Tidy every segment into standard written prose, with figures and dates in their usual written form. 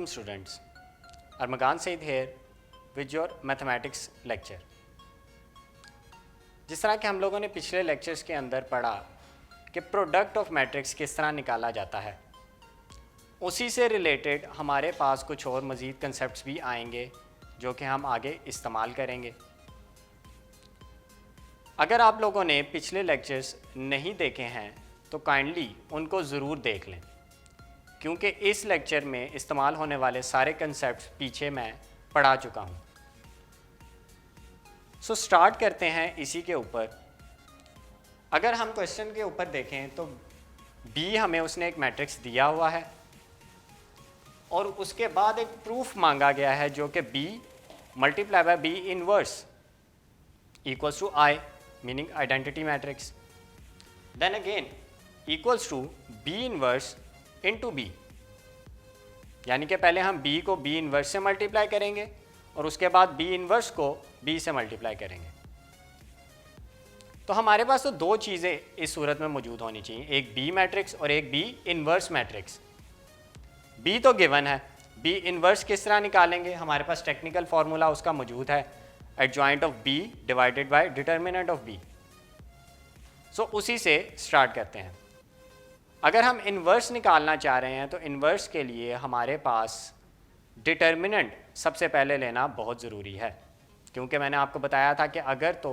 Assalamualaikum students. Armagan Said here with your mathematics lecture. जिस तरह के हम लोगों ने पिछले लेक्चर्स के अंदर पढ़ा कि प्रोडक्ट ऑफ मैट्रिक्स किस तरह निकाला जाता है, उसी से रिलेटेड हमारे पास कुछ और मज़ीद कंसेप्ट्स भी आएंगे जो कि हम आगे इस्तेमाल करेंगे। अगर आप लोगों ने पिछले लेक्चर्स नहीं देखे हैं तो काइंडली उनको ज़रूर देख लें, क्योंकि इस लेक्चर में इस्तेमाल होने वाले सारे कंसेप्ट्स पीछे मैं पढ़ा चुका हूँ। सो स्टार्ट करते हैं इसी के ऊपर। अगर हम क्वेश्चन के ऊपर देखें तो बी हमें उसने एक मैट्रिक्स दिया हुआ है और उसके बाद एक प्रूफ मांगा गया है जो कि B multiply by B inverse equals to I, meaning identity matrix. Then again equals to B inverse into B, यानी कि पहले हम b को b इनवर्स से मल्टीप्लाई करेंगे और उसके बाद b इनवर्स को b से मल्टीप्लाई करेंगे। तो हमारे पास तो दो चीज़ें इस सूरत में मौजूद होनी चाहिए, एक b मैट्रिक्स और एक b इनवर्स मैट्रिक्स। b तो गिवन है, b इनवर्स किस तरह निकालेंगे, हमारे पास टेक्निकल फार्मूला उसका मौजूद है, adjoint of b divided by determinant of b। सो उसी से स्टार्ट करते हैं। अगर हम इन्वर्स निकालना चाह रहे हैं तो इन्वर्स के लिए हमारे पास डिटर्मिनेंट सबसे पहले लेना बहुत ज़रूरी है, क्योंकि मैंने आपको बताया था कि अगर तो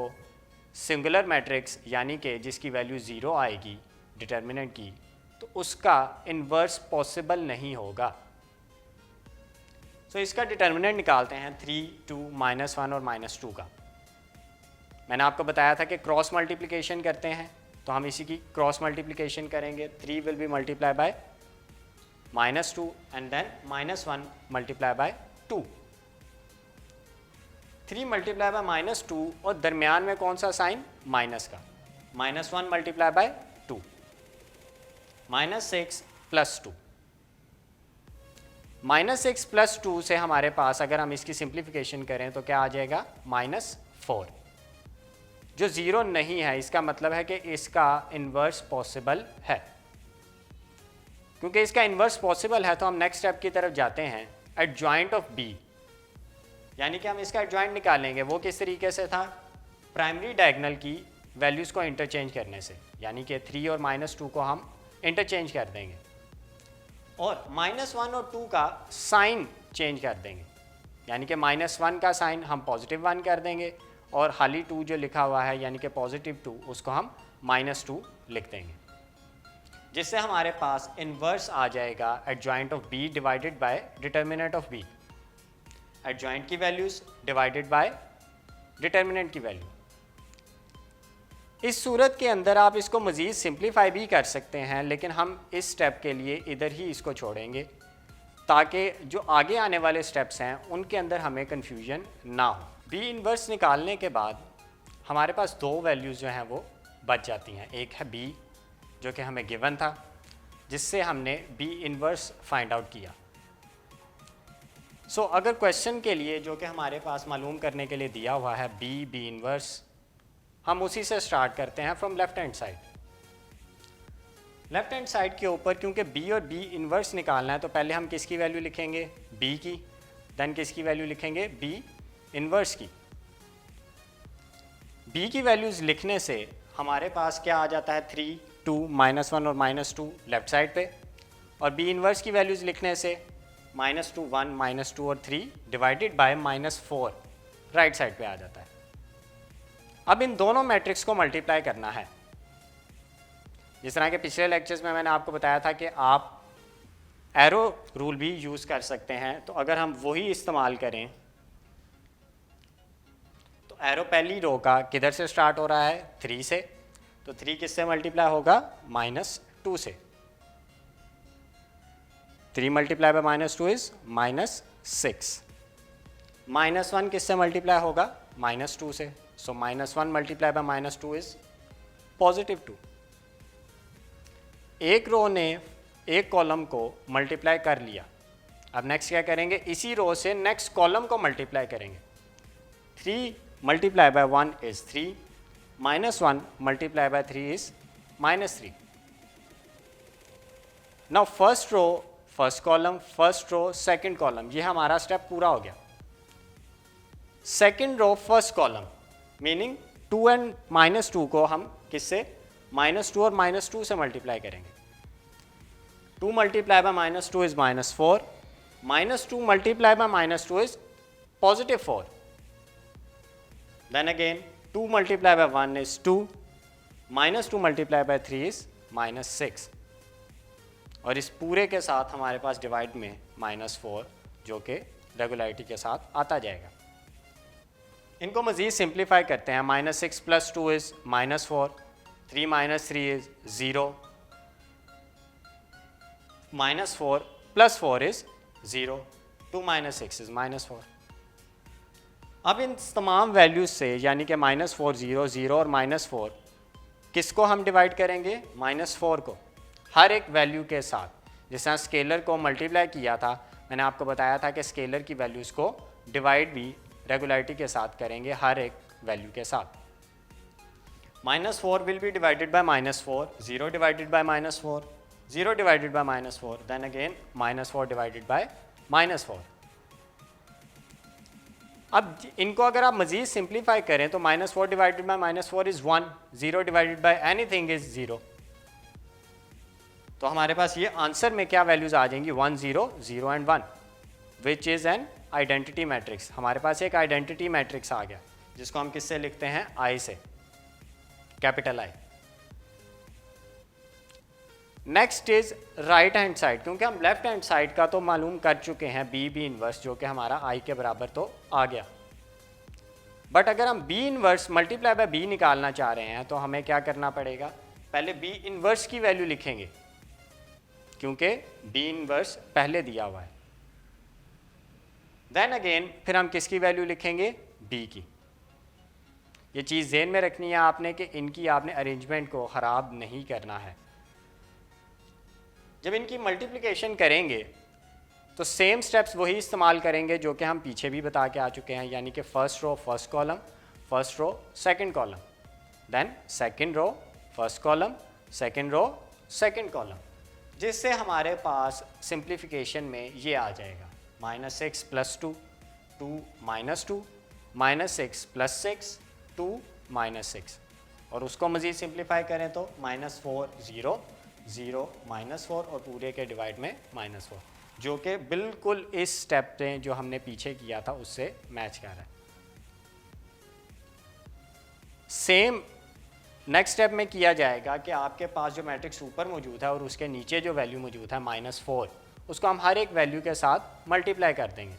सिंगुलर मैट्रिक्स यानी कि जिसकी वैल्यू ज़ीरो आएगी डिटर्मिनेंट की, तो उसका इन्वर्स पॉसिबल नहीं होगा। सो इसका डिटर्मिनेंट निकालते हैं 3, 2, -1 और -2 का। मैंने आपको बताया था कि क्रॉस मल्टीप्लिकेशन करते हैं, तो हम इसी की क्रॉस मल्टीप्लिकेशन करेंगे। 3 will be multiply by -2 and then -1 multiply by 2। 3 multiply by -2 और दरमियान में कौन सा साइन, माइनस का, -1 मल्टीप्लाई बाय 2, -6 + 2। -6 + 2 से हमारे पास अगर हम इसकी सिंप्लीफिकेशन करें तो क्या आ जाएगा, -4। जो ज़ीरो नहीं है इसका मतलब है कि इसका इन्वर्स पॉसिबल है। क्योंकि इसका इन्वर्स पॉसिबल है तो हम नेक्स्ट स्टेप की तरफ जाते हैं, एडजॉइंट ऑफ बी, यानी कि हम इसका एडजॉइंट निकालेंगे। वो किस तरीके से था, प्राइमरी डायगोनल की वैल्यूज़ को इंटरचेंज करने से, यानी कि 3 और -2 को हम इंटरचेंज कर देंगे और -1 और 2 का साइन चेंज कर देंगे, यानी कि -1 का साइन हम +1 कर देंगे और खाली 2 जो लिखा हुआ है यानी कि +2 उसको हम -2 लिख देंगे, जिससे हमारे पास इन्वर्स आ जाएगा adjoint of b divided by determinant of b, adjoint की वैल्यूज डिवाइडेड बाय डिटर्मिनेंट की वैल्यू। इस सूरत के अंदर आप इसको मज़ीद सिंप्लीफाई भी कर सकते हैं, लेकिन हम इस स्टेप के लिए इधर ही इसको छोड़ेंगे ताकि जो आगे आने वाले स्टेप्स हैं उनके अंदर हमें कन्फ्यूजन ना हो। बी इन्वर्स निकालने के बाद हमारे पास दो वैल्यूज़ जो हैं वो बच जाती हैं। एक है बी जो कि हमें गिवन था, जिससे हमने बी इन्वर्स फाइंड आउट किया। सो अगर क्वेश्चन के लिए जो कि हमारे पास मालूम करने के लिए दिया हुआ है बी इन्वर्स, हम उसी से स्टार्ट करते हैं from left hand side. Left hand side के ऊपर क्योंकि बी और बी इन्वर्स निकालना है तो पहले हम किसकी वैल्यू लिखेंगे, बी की, देन किसकी वैल्यू लिखेंगे, बी इन्वर्स की। b की वैल्यूज़ लिखने से हमारे पास क्या आ जाता है, 3, 2, -1 और -2 लेफ्ट साइड पे, और b इन्वर्स की वैल्यूज़ लिखने से -2, 1, -2 और 3 डिवाइडेड बाय -4 राइट साइड पे आ जाता है। अब इन दोनों मैट्रिक्स को मल्टीप्लाई करना है। जिस तरह के पिछले लेक्चर्स में मैंने आपको बताया था कि आप एरो रूल भी यूज़ कर सकते हैं, तो अगर हम वही इस्तेमाल करें तो एरो पहली रो का किधर से स्टार्ट हो रहा है, 3 से, तो 3 किससे मल्टीप्लाई होगा, -2 से। 3 मल्टीप्लाई बाय -2 इज -6। -1 किससे मल्टीप्लाई होगा, -2 से, सो -1 मल्टीप्लाई बाय -2 इज +2। एक रो ने एक कॉलम को मल्टीप्लाई कर लिया, अब नेक्स्ट क्या करेंगे, इसी रो से नेक्स्ट कॉलम को मल्टीप्लाई करेंगे। 3 multiply by 1 is 3, -1 multiply by 3 is -3। Now first first column, first row, second column, ये हमारा स्टेप पूरा हो गया। Second row first column meaning 2 and -2 को हम किससे, -2 और -2 से मल्टीप्लाई करेंगे। 2 multiply by -2 is -4, -2 multiply by -2 is +4, then again 2 multiply by 1 is 2, -2 multiply by 3 is -6, और इस पूरे के साथ हमारे पास डिवाइड में -4 जो कि रेगुलरिटी के साथ आता जाएगा। इनको मज़ीद सिंप्लीफाई करते हैं। -6 + 2 इज़ -4, 3 - 3 इज़ 0, -4 + 4 इज़ 0, 2 - 6 इज़ -4। अब इन तमाम वैल्यूज से यानी कि -4, 0, 0 और -4 किसको हम डिवाइड करेंगे, -4 को, हर एक वैल्यू के साथ। जिस तरह स्केलर को मल्टीप्लाई किया था, मैंने आपको बताया था कि स्केलर की वैल्यूज़ को डिवाइड भी रेगुलरिटी के साथ करेंगे हर एक वैल्यू के साथ। -4 will be divided by -4, 0 divided by -4, 0 divided by -4, then again -4 divided by -4। अब इनको अगर आप मज़ीद सिंप्लीफाई करें तो -4 divided by -4 is 1, 0 divided bye anything is 0। तो हमारे पास ये आंसर में क्या वैल्यूज़ आ जाएंगी, 1, 0, 0 and 1, which is an identity matrix. हमारे पास एक आइडेंटिटी मैट्रिक्स आ गया जिसको हम किससे लिखते हैं, आई से, capital I. Next is right hand side, क्योंकि हम लेफ्ट हैंड साइड का तो मालूम कर चुके हैं, बी इनवर्स जो कि हमारा आई के बराबर तो आ गया। बट अगर हम B inverse multiply by B निकालना चाह रहे हैं तो हमें क्या करना पड़ेगा, पहले बी इनवर्स की वैल्यू लिखेंगे क्योंकि बी इनवर्स पहले दिया हुआ है, देन अगेन फिर हम किसकी वैल्यू लिखेंगे, बी की। ये चीज़ ज़हन में रखनी है आपने कि इनकी आपने अरेंजमेंट को ख़राब नहीं करना है। जब इनकी मल्टीप्लिकेशन करेंगे तो सेम स्टेप्स वही इस्तेमाल करेंगे जो कि हम पीछे भी बता के आ चुके हैं, यानी कि first row first column, first row second column, then second row first column, second row second column, जिससे हमारे पास सिंप्लीफिकेशन में ये आ जाएगा -6 + 2, 2 - 2, -6 + 6, 2 - 6, और उसको मज़ीद सिंप्लीफाई करें तो -4, 0, 0, -4 और पूरे के डिवाइड में -4, जो कि बिल्कुल इस स्टेप पे जो हमने पीछे किया था उससे मैच कर रहा है। सेम नेक्स्ट स्टेप में किया जाएगा कि आपके पास जो मैट्रिक्स ऊपर मौजूद है और उसके नीचे जो वैल्यू मौजूद है -4, उसको हम हर एक वैल्यू के साथ मल्टीप्लाई कर देंगे।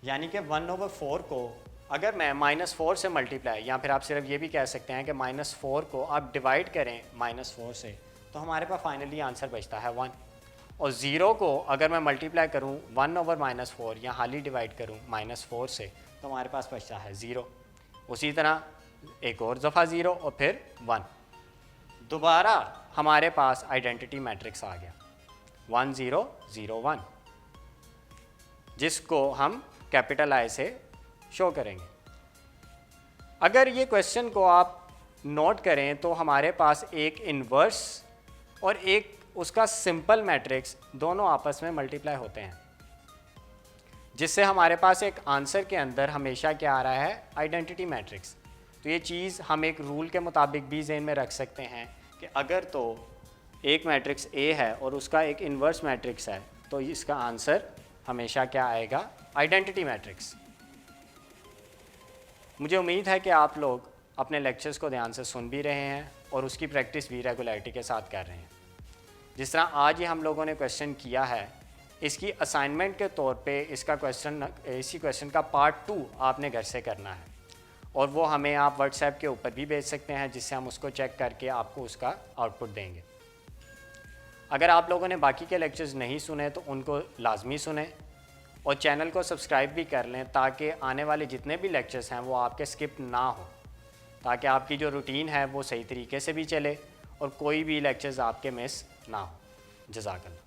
यानी कि 1/4 को अगर मैं -4 से मल्टीप्लाई, या फिर आप सिर्फ ये भी कह सकते हैं कि -4 को आप डिवाइड करें -4 से, तो हमारे पास फाइनली आंसर बचता है 1। और 0 को अगर मैं मल्टीप्लाई करूं 1/-4 या हाली डिवाइड करूं -4 से, तो हमारे पास बचता है 0। उसी तरह एक और दफ़ा 0 और फिर 1। दोबारा हमारे पास आइडेंटिटी मैट्रिक्स आ गया 1, 0, 0, 1, जिसको हम कैपिटल आई से शो करेंगे। अगर ये क्वेश्चन को आप नोट करें तो हमारे पास एक इन्वर्स और एक उसका सिंपल मैट्रिक्स दोनों आपस में मल्टीप्लाई होते हैं, जिससे हमारे पास एक आंसर के अंदर हमेशा क्या आ रहा है, आइडेंटिटी मैट्रिक्स। तो ये चीज़ हम एक रूल के मुताबिक भी ज़हन में रख सकते हैं कि अगर तो एक मैट्रिक्स ए है और उसका एक इन्वर्स मैट्रिक्स है तो इसका आंसर हमेशा क्या आएगा, आइडेंटिटी मैट्रिक्स। मुझे उम्मीद है कि आप लोग अपने लेक्चर्स को ध्यान से सुन भी रहे हैं और उसकी प्रैक्टिस भी रेगुलरिटी के साथ कर रहे हैं। जिस तरह आज ही हम लोगों ने क्वेश्चन किया है, इसकी असाइनमेंट के तौर पे इसी क्वेश्चन का पार्ट 2 आपने घर से करना है और वो हमें आप व्हाट्सएप के ऊपर भी भेज सकते हैं, जिससे हम उसको चेक करके आपको उसका आउटपुट देंगे। अगर आप लोगों ने बाकी के लेक्चर्स नहीं सुने तो उनको लाजमी सुने और चैनल को सब्सक्राइब भी कर लें, ताकि आने वाले जितने भी लेक्चर्स हैं वो आपके स्किप ना हो, ताकि आपकी जो रूटीन है वो सही तरीके से भी चले और कोई भी लेक्चर्स आपके मिस ना हो। जज़ाकल्लाह।